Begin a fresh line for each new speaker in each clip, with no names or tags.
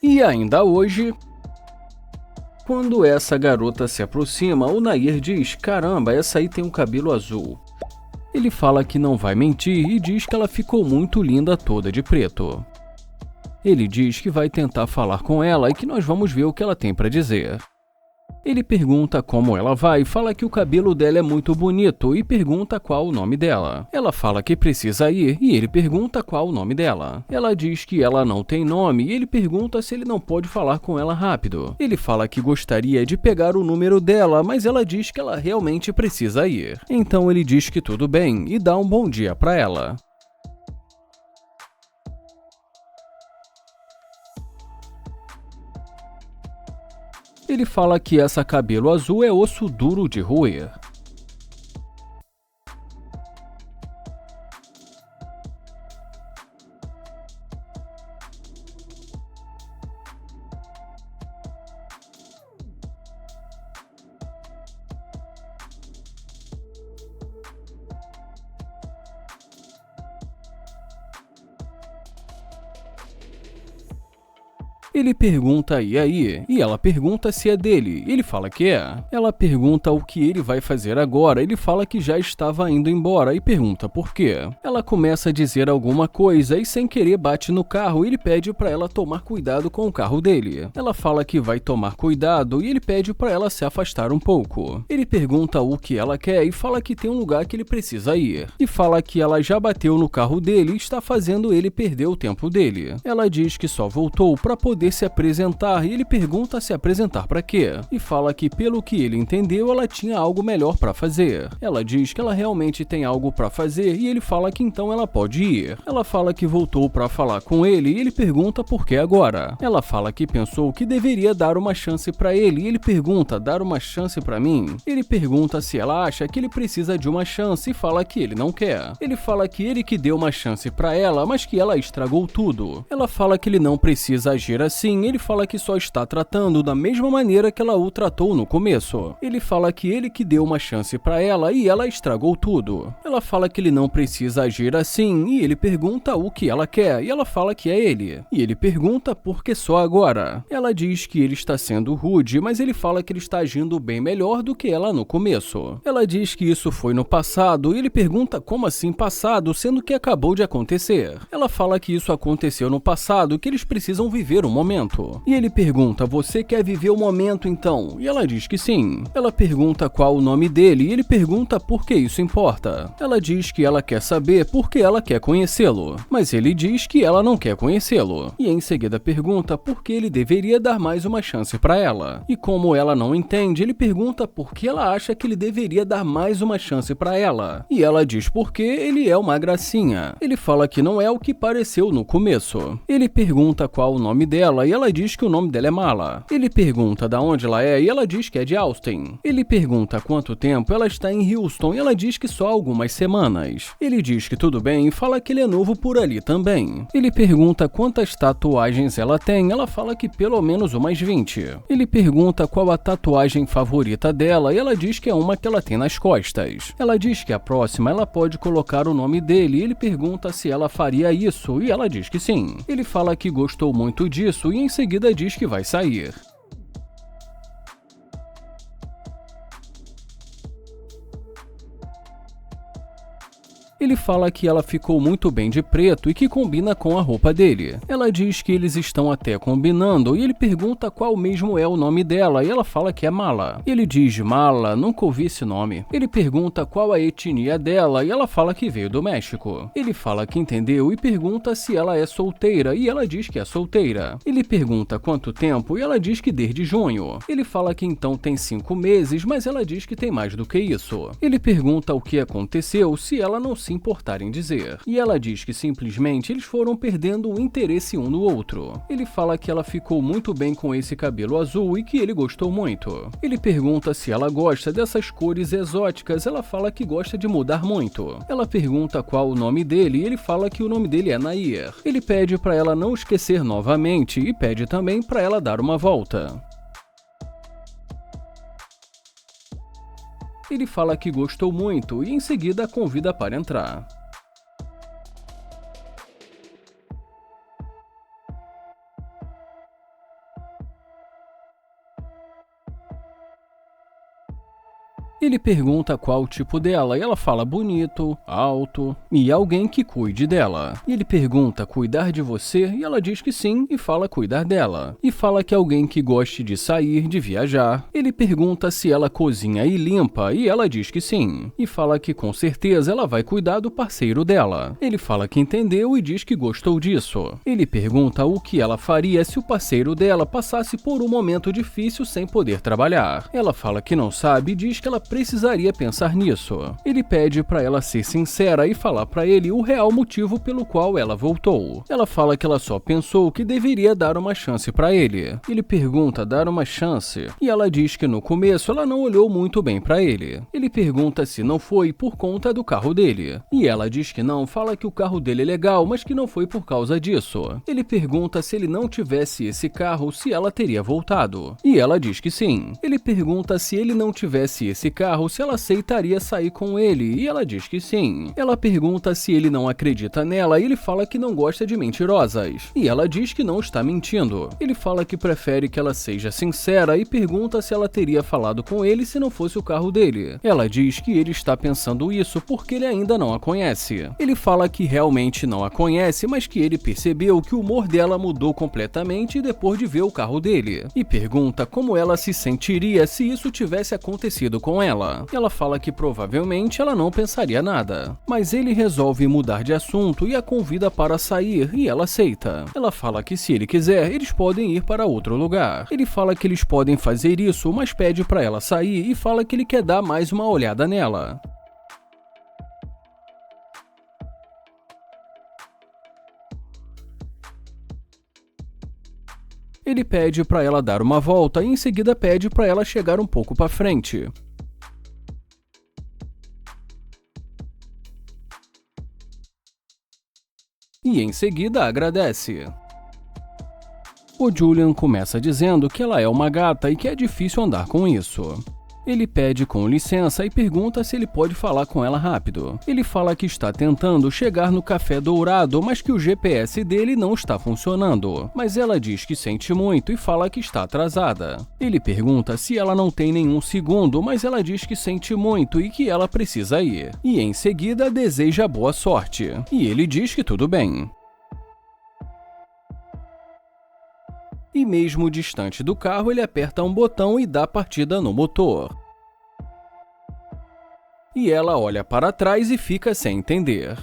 E ainda hoje, quando essa garota se aproxima, o Nair diz: caramba, essa aí tem um cabelo azul. Ele fala que não vai mentir e diz que ela ficou muito linda toda de preto. Ele diz que vai tentar falar com ela e que nós vamos ver o que ela tem para dizer. Ele pergunta como ela vai, fala que o cabelo dela é muito bonito e pergunta qual o nome dela. Ela fala que precisa ir e ele pergunta qual o nome dela. Ela diz que ela não tem nome e ele pergunta se ele não pode falar com ela rápido. Ele fala que gostaria de pegar o número dela, mas ela diz que ela realmente precisa ir. Então ele diz que tudo bem e dá um bom dia para ela. Ele fala que essa cabelo azul é osso duro de roer. Ele pergunta e aí, e ela pergunta se é dele, ele fala que é. Ela pergunta o que ele vai fazer agora, ele fala que já estava indo embora e pergunta por quê. Ela começa a dizer alguma coisa e sem querer bate no carro e ele pede para ela tomar cuidado com o carro dele. Ela fala que vai tomar cuidado e ele pede para ela se afastar um pouco. Ele pergunta o que ela quer e fala que tem um lugar que ele precisa ir. E fala que ela já bateu no carro dele e está fazendo ele perder o tempo dele. Ela diz que só voltou para poder se apresentar e ele pergunta se apresentar para quê, e fala que pelo que ele entendeu ela tinha algo melhor para fazer. Ela diz que ela realmente tem algo para fazer e ele fala que então ela pode ir. Ela fala que voltou para falar com ele e ele pergunta por que agora. Ela fala que pensou que deveria dar uma chance para ele e ele pergunta: dar uma chance para mim? Ele pergunta se ela acha que ele precisa de uma chance e fala que ele não quer. Ele fala que ele que deu uma chance para ela, mas que ela estragou tudo. Ela fala que ele não precisa agir assim. Ele fala que só está tratando da mesma maneira que ela o tratou no começo. Ele fala que ele que deu uma chance para ela e ela estragou tudo. Ela fala que ele não precisa agir assim e ele pergunta o que ela quer e ela fala que é ele. E ele pergunta por que só agora. Ela diz que ele está sendo rude, mas ele fala que ele está agindo bem melhor do que ela no começo. Ela diz que isso foi no passado e ele pergunta como assim passado, sendo que acabou de acontecer. Ela fala que isso aconteceu no passado, que eles precisam viver um momento. E ele pergunta: você quer viver o momento então? E ela diz que sim. Ela pergunta qual o nome dele e ele pergunta por que isso importa. Ela diz que ela quer saber porque ela quer conhecê-lo, mas ele diz que ela não quer conhecê-lo. E em seguida pergunta por que ele deveria dar mais uma chance para ela. E como ela não entende, ele pergunta por que ela acha que ele deveria dar mais uma chance para ela. E ela diz porque ele é uma gracinha. Ele fala que não é o que pareceu no começo. Ele pergunta qual o nome dela e ela diz que o nome dela é Mala. Ele pergunta de onde ela é e ela diz que é de Austin. Ele pergunta quanto tempo ela está em Houston e ela diz que só algumas semanas. Ele diz que tudo bem e fala que ele é novo por ali também. Ele pergunta quantas tatuagens ela tem, ela fala que pelo menos umas 20. Ele pergunta qual a tatuagem favorita dela e ela diz que é uma que ela tem nas costas. Ela diz que a próxima ela pode colocar o nome dele e ele pergunta se ela faria isso e ela diz que sim. Ele fala que gostou muito disso e em seguida diz que vai sair. Ele fala que ela ficou muito bem de preto e que combina com a roupa dele. Ela diz que eles estão até combinando e ele pergunta qual mesmo é o nome dela e ela fala que é Mala. Ele diz: Mala, nunca ouvi esse nome. Ele pergunta qual a etnia dela e ela fala que veio do México. Ele fala que entendeu e pergunta se ela é solteira e ela diz que é solteira. Ele pergunta quanto tempo e ela diz que desde junho. Ele fala que então tem 5 meses, mas ela diz que tem mais do que isso. Ele pergunta o que aconteceu se ela não se importar em dizer. E ela diz que simplesmente eles foram perdendo o interesse um no outro. Ele fala que ela ficou muito bem com esse cabelo azul e que ele gostou muito. Ele pergunta se ela gosta dessas cores exóticas, ela fala que gosta de mudar muito. Ela pergunta qual o nome dele e ele fala que o nome dele é Nair. Ele pede para ela não esquecer novamente e pede também para ela dar uma volta. Ele fala que gostou muito e em seguida a convida para entrar. Ele pergunta qual o tipo dela e ela fala bonito, alto e alguém que cuide dela. E ele pergunta cuidar de você e ela diz que sim e fala cuidar dela. E fala que alguém que goste de sair, de viajar. Ele pergunta se ela cozinha e limpa e ela diz que sim. E fala que com certeza ela vai cuidar do parceiro dela. Ele fala que entendeu e diz que gostou disso. Ele pergunta o que ela faria se o parceiro dela passasse por um momento difícil sem poder trabalhar. Ela fala que não sabe e diz que ela precisaria pensar nisso. Ele pede para ela ser sincera e falar para ele o real motivo pelo qual ela voltou. Ela fala que ela só pensou que deveria dar uma chance para ele. Ele pergunta dar uma chance e ela diz que no começo ela não olhou muito bem para ele. Ele pergunta se não foi por conta do carro dele. E ela diz que não, fala que o carro dele é legal, mas que não foi por causa disso. Ele pergunta se ele não tivesse esse carro, se ela teria voltado. E ela diz que sim. Ele pergunta se ele não tivesse esse carro, se ela aceitaria sair com ele. E ela diz que sim. Ela pergunta se ele não acredita nela e ele fala que não gosta de mentirosas. E ela diz que não está mentindo. Ele fala que prefere que ela seja sincera e pergunta se ela teria falado com ele se não fosse o carro dele. Ela diz que ele está pensando isso porque ele ainda não a conhece. Ele fala que realmente não a conhece, mas que ele percebeu que o humor dela mudou completamente depois de ver o carro dele. E pergunta como ela se sentiria se isso tivesse acontecido com ela. Ela fala que provavelmente ela não pensaria nada. Mas ele resolve mudar de assunto e a convida para sair e ela aceita. Ela fala que se ele quiser, eles podem ir para outro lugar. Ele fala que eles podem fazer isso, mas pede para ela sair e fala que ele quer dar mais uma olhada nela. Ele pede para ela dar uma volta e em seguida pede para ela chegar um pouco para frente. E em seguida agradece. O Julian começa dizendo que ela é uma gata e que é difícil andar com isso. Ele pede com licença e pergunta se ele pode falar com ela rápido. Ele fala que está tentando chegar no Café Dourado, mas que o GPS dele não está funcionando. Mas ela diz que sente muito e fala que está atrasada. Ele pergunta se ela não tem nenhum segundo, mas ela diz que sente muito e que ela precisa ir. E em seguida deseja boa sorte. E ele diz que tudo bem. E mesmo distante do carro, ele aperta um botão e dá partida no motor. E ela olha para trás e fica sem entender.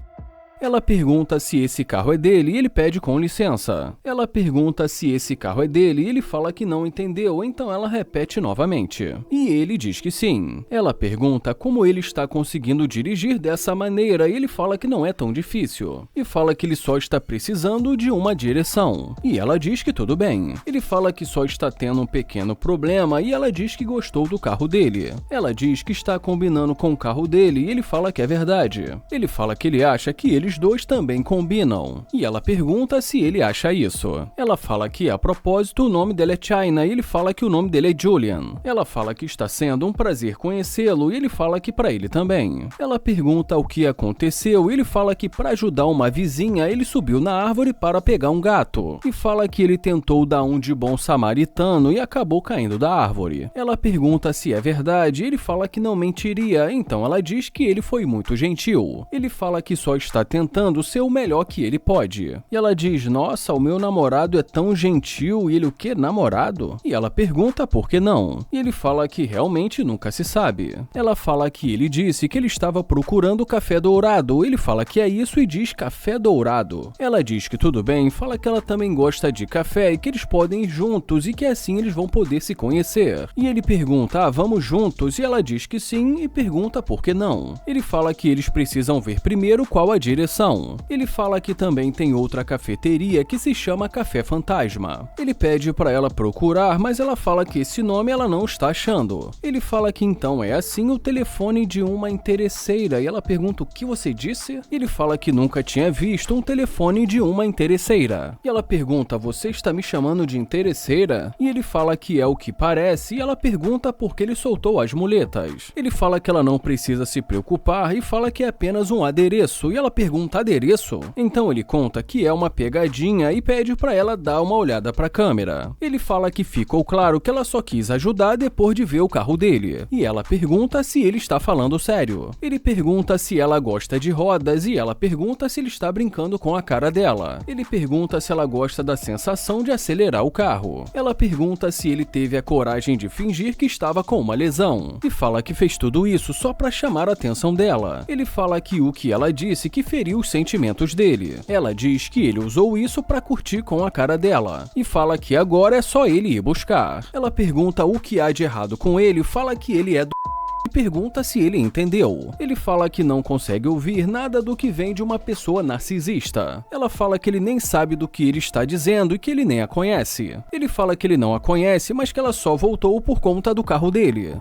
Ela pergunta se esse carro é dele e ele pede com licença. Ela pergunta se esse carro é dele e ele fala que não entendeu, então ela repete novamente. E ele diz que sim. Ela pergunta como ele está conseguindo dirigir dessa maneira e ele fala que não é tão difícil. E fala que ele só está precisando de uma direção. E ela diz que tudo bem. Ele fala que só está tendo um pequeno problema e ela diz que gostou do carro dele. Ela diz que está combinando com o carro dele e ele fala que é verdade. Ele fala que ele acha que eles dois também combinam. E ela pergunta se ele acha isso. Ela fala que, a propósito, o nome dela é China e ele fala que o nome dele é Julian. Ela fala que está sendo um prazer conhecê-lo e ele fala que para ele também. Ela pergunta o que aconteceu e ele fala que para ajudar uma vizinha ele subiu na árvore para pegar um gato. E fala que ele tentou dar um de bom samaritano e acabou caindo da árvore. Ela pergunta se é verdade e ele fala que não mentiria, então ela diz que ele foi muito gentil. Ele fala que só está tentando ser o melhor que ele pode. E ela diz, nossa, o meu namorado é tão gentil. E ele, o quê? Namorado? E ela pergunta por que não. E ele fala que realmente nunca se sabe. Ela fala que ele disse que ele estava procurando café dourado. Ele fala que é isso e diz café dourado. Ela diz que tudo bem, fala que ela também gosta de café e que eles podem ir juntos e que assim eles vão poder se conhecer. E ele pergunta, vamos juntos? E ela diz que sim e pergunta por que não. Ele fala que eles precisam ver primeiro qual a direção. Ele fala que também tem outra cafeteria que se chama Café Fantasma. Ele pede para ela procurar, mas ela fala que esse nome ela não está achando. Ele fala que então é assim o telefone de uma interesseira e ela pergunta o que você disse? Ele fala que nunca tinha visto um telefone de uma interesseira. E ela pergunta, você está me chamando de interesseira? E ele fala que é o que parece e ela pergunta por que ele soltou as muletas. Ele fala que ela não precisa se preocupar e fala que é apenas um adereço e ela pergunta pergunta adereço. Então ele conta que é uma pegadinha e pede pra ela dar uma olhada pra câmera. Ele fala que ficou claro que ela só quis ajudar depois de ver o carro dele. E ela pergunta se ele está falando sério. Ele pergunta se ela gosta de rodas e ela pergunta se ele está brincando com a cara dela. Ele pergunta se ela gosta da sensação de acelerar o carro. Ela pergunta se ele teve a coragem de fingir que estava com uma lesão. E fala que fez tudo isso só pra chamar a atenção dela. Ele fala que o que ela disse que feriu os sentimentos dele. Ela diz que ele usou isso pra curtir com a cara dela. E fala que agora é só ele ir buscar. Ela pergunta o que há de errado com ele, fala que ele é do e pergunta se ele entendeu. Ele fala que não consegue ouvir nada do que vem de uma pessoa narcisista. Ela fala que ele nem sabe do que ele está dizendo e que ele nem a conhece. Ele fala que ele não a conhece, mas que ela só voltou por conta do carro dele.